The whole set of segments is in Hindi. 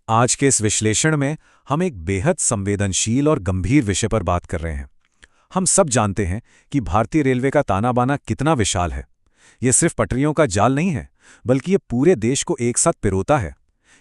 आज के इस विश्लेषण में हम एक बेहद संवेदनशील और गंभीर विषय पर बात कर रहे हैं। हम सब जानते हैं कि भारतीय रेलवे का ताना-बाना कितना विशाल है। ये सिर्फ पटरियों का जाल नहीं है, बल्कि ये पूरे देश को एक साथ पिरोता है।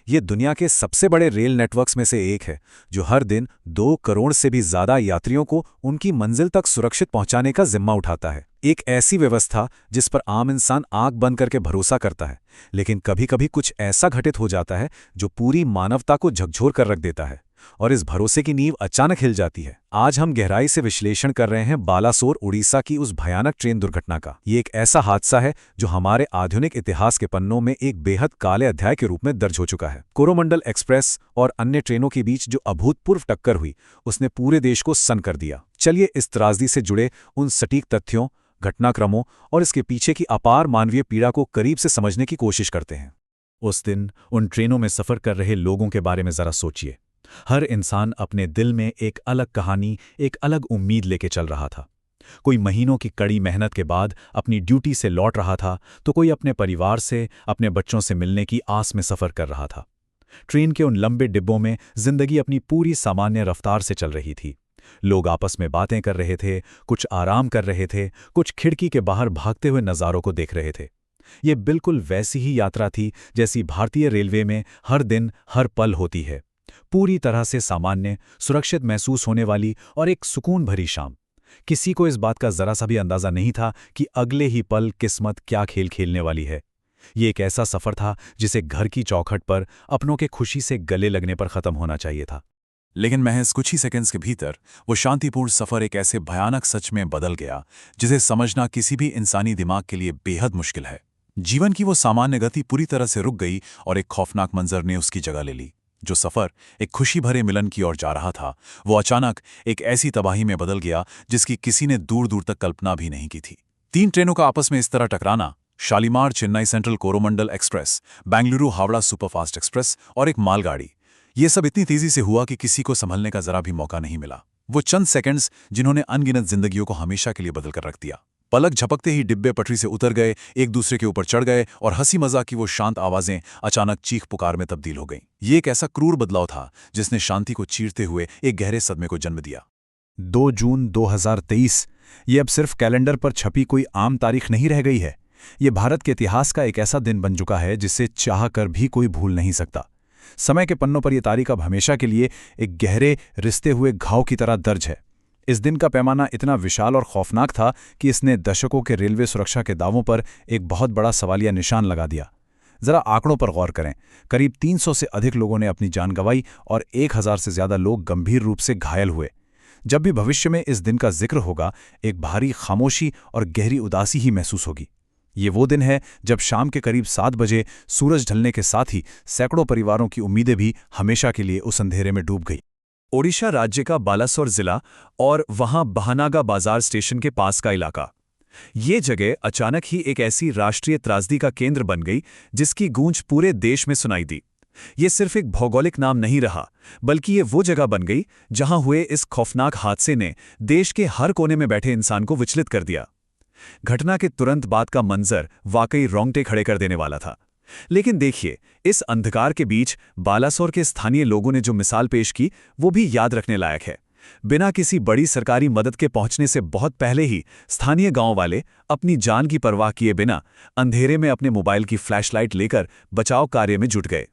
ये दुनिया के सबसे बड़े रेल नेटवर्क्स में से एक है, जो हर दिन 2 करोड़ से भी ज़्यादा यात्रियों को उनकी मंजिल तक सुरक्षित पहुंचाने का जिम्मा उठाता है। एक ऐसी व्यवस्था जिस पर आम इंसान आंख बंद करके भरोसा करता है, लेकिन कभी-कभी कुछ ऐसा घटित हो जाता है जो पूरी मानवता को झकझोर कर रख देता है, और इस भरोसे की नींव अचानक हिल जाती है। आज हम गहराई से विश्लेषण कर रहे हैं बालासोर उड़ीसा की उस भयानक ट्रेन दुर्घटना का। ये एक ऐसा हादसा है जो हमारे आधुनिक इतिहास के पन्नों में एक बेहद काले अध्याय के रूप में दर्ज हो चुका है। कोरोमंडल एक्सप्रेस और अन्य ट्रेनों के बीच जो अभूतपूर्व टक्कर हुई, उसने पूरे देश को सन्न कर दिया। चलिए इस त्रासदी से जुड़े उन सटीक तथ्यों, घटनाक्रमों और इसके पीछे की अपार मानवीय पीड़ा को करीब से समझने की कोशिश करते हैं। उस दिन उन ट्रेनों में सफ़र कर रहे लोगों के बारे में ज़रा सोचिए। हर इंसान अपने दिल में एक अलग कहानी, एक अलग उम्मीद लेके चल रहा था। कोई महीनों की कड़ी मेहनत के बाद अपनी ड्यूटी से लौट रहा था, तो कोई अपने परिवार से, अपने बच्चों से मिलने की आस में सफ़र कर रहा था। ट्रेन के उन लंबे डिब्बों में जिंदगी अपनी पूरी सामान्य रफ्तार से चल रही थी। लोग आपस में बातें कर रहे थे, कुछ आराम कर रहे थे, कुछ खिड़की के बाहर भागते हुए नज़ारों को देख रहे थे। ये बिल्कुल वैसी ही यात्रा थी जैसी भारतीय रेलवे में हर दिन, हर पल होती है। पूरी तरह से सामान्य, सुरक्षित महसूस होने वाली और एक सुकून भरी शाम। किसी को इस बात का जरा सा भी अंदाजा नहीं था कि अगले ही पल किस्मत क्या खेल खेलने वाली है। ये एक ऐसा सफर था जिसे घर की चौखट पर अपनों के खुशी से गले लगने पर खत्म होना चाहिए था। लेकिन महज कुछ ही सेकंड्स के भीतर वो शांतिपूर्ण सफर एक ऐसे भयानक सच में बदल गया जिसे समझना किसी भी इंसानी दिमाग के लिए बेहद मुश्किल है। जीवन की वो सामान्य गति पूरी तरह से रुक गई और एक खौफनाक मंजर ने उसकी जगह ले ली। जो सफर एक खुशी भरे मिलन की ओर जा रहा था, वो अचानक एक ऐसी तबाही में बदल गया जिसकी किसी ने दूर दूर तक कल्पना भी नहीं की थी। 3 ट्रेनों का आपस में इस तरह टकराना, Shalimar Chennai central Coromandel express, Bengaluru Howrah superfast express और एक मालगाड़ी, ये सब इतनी तेजी से हुआ कि किसी को संभलने का जरा भी मौका नहीं मिला। वो चंद सेकंड्स जिन्होंने अनगिनत जिंदगियों को हमेशा के लिए बदल कर रख दिया। पलक झपकते ही डिब्बे पटरी से उतर गए, एक दूसरे के ऊपर चढ़ गए और हंसी मजाक की वो शांत आवाजें अचानक चीख पुकार में तब्दील हो गईं। ये एक ऐसा क्रूर बदलाव था जिसने शांति को चीरते हुए एक गहरे सदमे को जन्म दिया। 2 जून 2023 ये अब सिर्फ कैलेंडर पर छपी कोई आम तारीख नहीं रह गई है। ये भारत के इतिहास का एक ऐसा दिन बन चुका है जिसे चाह कर भी कोई भूल नहीं सकता। समय के पन्नों पर यह तारीख अब हमेशा के लिए एक गहरे रिश्ते हुए घाव की तरह दर्ज है। इस दिन का पैमाना इतना विशाल और खौफनाक था कि इसने दशकों के रेलवे सुरक्षा के दावों पर एक बहुत बड़ा सवालिया निशान लगा दिया। जरा आंकड़ों पर गौर करें। करीब 300 से अधिक लोगों ने अपनी जान गंवाई और 1000 से ज्यादा लोग गंभीर रूप से घायल हुए। जब भी भविष्य में इस दिन का जिक्र होगा, एक भारी खामोशी और गहरी उदासी ही महसूस होगी। ये वो दिन है जब शाम के करीब 7 बजे सूरज ढलने के साथ ही सैकड़ों परिवारों की उम्मीदें भी हमेशा के लिए उस अंधेरे में डूब गई। ओडिशा राज्य का बालासोर जिला और वहां बहानागा बाजार स्टेशन के पास का इलाका, ये जगह अचानक ही एक ऐसी राष्ट्रीय त्रासदी का केंद्र बन गई जिसकी गूंज पूरे देश में सुनाई दी। ये सिर्फ एक भौगोलिक नाम नहीं रहा, बल्कि ये वो जगह बन गई जहां हुए इस खौफनाक हादसे ने देश के हर कोने में बैठे इंसान को विचलित कर दिया। घटना के तुरंत बाद का मंजर वाकई रोंगटे खड़े कर देने वाला था। लेकिन देखिए, इस अंधकार के बीच बालासोर के स्थानीय लोगों ने जो मिसाल पेश की, वो भी याद रखने लायक है। बिना किसी बड़ी सरकारी मदद के पहुंचने से बहुत पहले ही स्थानीय गांव वाले अपनी जान की परवाह किए बिना अंधेरे में अपने मोबाइल की फ्लैशलाइट लेकर बचाव कार्य में जुट गए।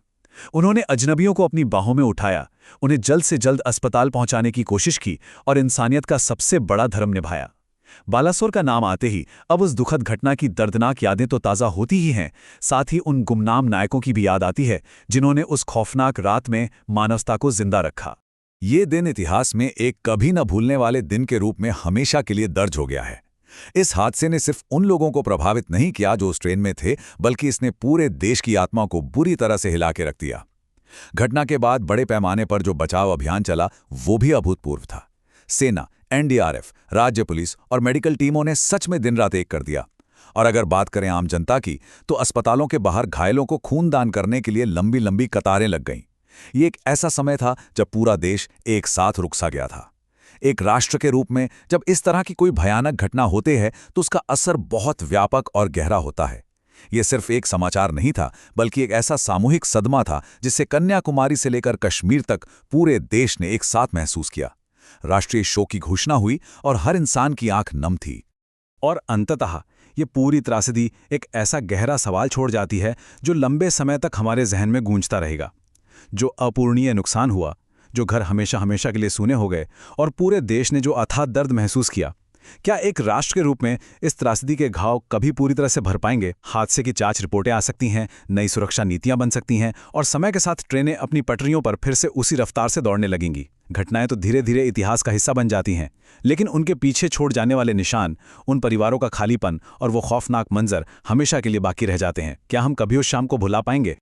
उन्होंने अजनबियों को अपनी बाहों में उठाया, उन्हें जल्द से जल्द अस्पताल पहुंचाने की कोशिश की और इंसानियत का सबसे बड़ा धर्म निभाया। बालासोर का नाम आते ही अब उस दुखद घटना की दर्दनाक यादें तो ताज़ा होती ही हैं, साथ ही उन गुमनाम नायकों की भी याद आती है जिन्होंने उस खौफनाक रात में मानवता को जिंदा रखा। ये दिन इतिहास में एक कभी न भूलने वाले दिन के रूप में हमेशा के लिए दर्ज हो गया है। इस हादसे ने सिर्फ उन लोगों को प्रभावित नहीं किया जो उस ट्रेन में थे, बल्कि इसने पूरे देश की आत्मा को बुरी तरह से हिला के रख दिया। घटना के बाद बड़े पैमाने पर जो बचाव अभियान चला, वो भी अभूतपूर्व था। सेना, एनडीआरएफ, राज्य पुलिस और मेडिकल टीमों ने सच में दिन रात एक कर दिया। और अगर बात करें आम जनता की, तो अस्पतालों के बाहर घायलों को खूनदान करने के लिए लंबी लंबी कतारें लग गईं। ये एक ऐसा समय था जब पूरा देश एक साथ रुक सा गया था। एक राष्ट्र के रूप में जब इस तरह की कोई भयानक घटना होती है तो उसका असर बहुत व्यापक और गहरा होता है। ये सिर्फ एक समाचार नहीं था, बल्कि एक ऐसा सामूहिक सदमा था जिससे कन्याकुमारी से लेकर कश्मीर तक पूरे देश ने एक साथ महसूस किया। राष्ट्रीय शोक की घोषणा हुई और हर इंसान की आंख नम थी। और अंततः ये पूरी त्रासदी एक ऐसा गहरा सवाल छोड़ जाती है जो लंबे समय तक हमारे जहन में गूंजता रहेगा। जो अपूरणीय नुकसान हुआ, जो घर हमेशा हमेशा के लिए सूने हो गए और पूरे देश ने जो अथाह दर्द महसूस किया, क्या एक राष्ट्र के रूप में इस त्रासदी के घाव कभी पूरी तरह से भर पाएंगे? हादसे की जांच रिपोर्टें आ सकती हैं, नई सुरक्षा नीतियां बन सकती हैं और समय के साथ ट्रेनें अपनी पटरियों पर फिर से उसी रफ्तार से दौड़ने लगेंगी। घटनाएं तो धीरे धीरे इतिहास का हिस्सा बन जाती हैं, लेकिन उनके पीछे छोड़ जाने वाले निशान, उन परिवारों का खालीपन और वो खौफनाक मंजर हमेशा के लिए बाकी रह जाते हैं। क्या हम कभी उस शाम को भुला पाएंगे?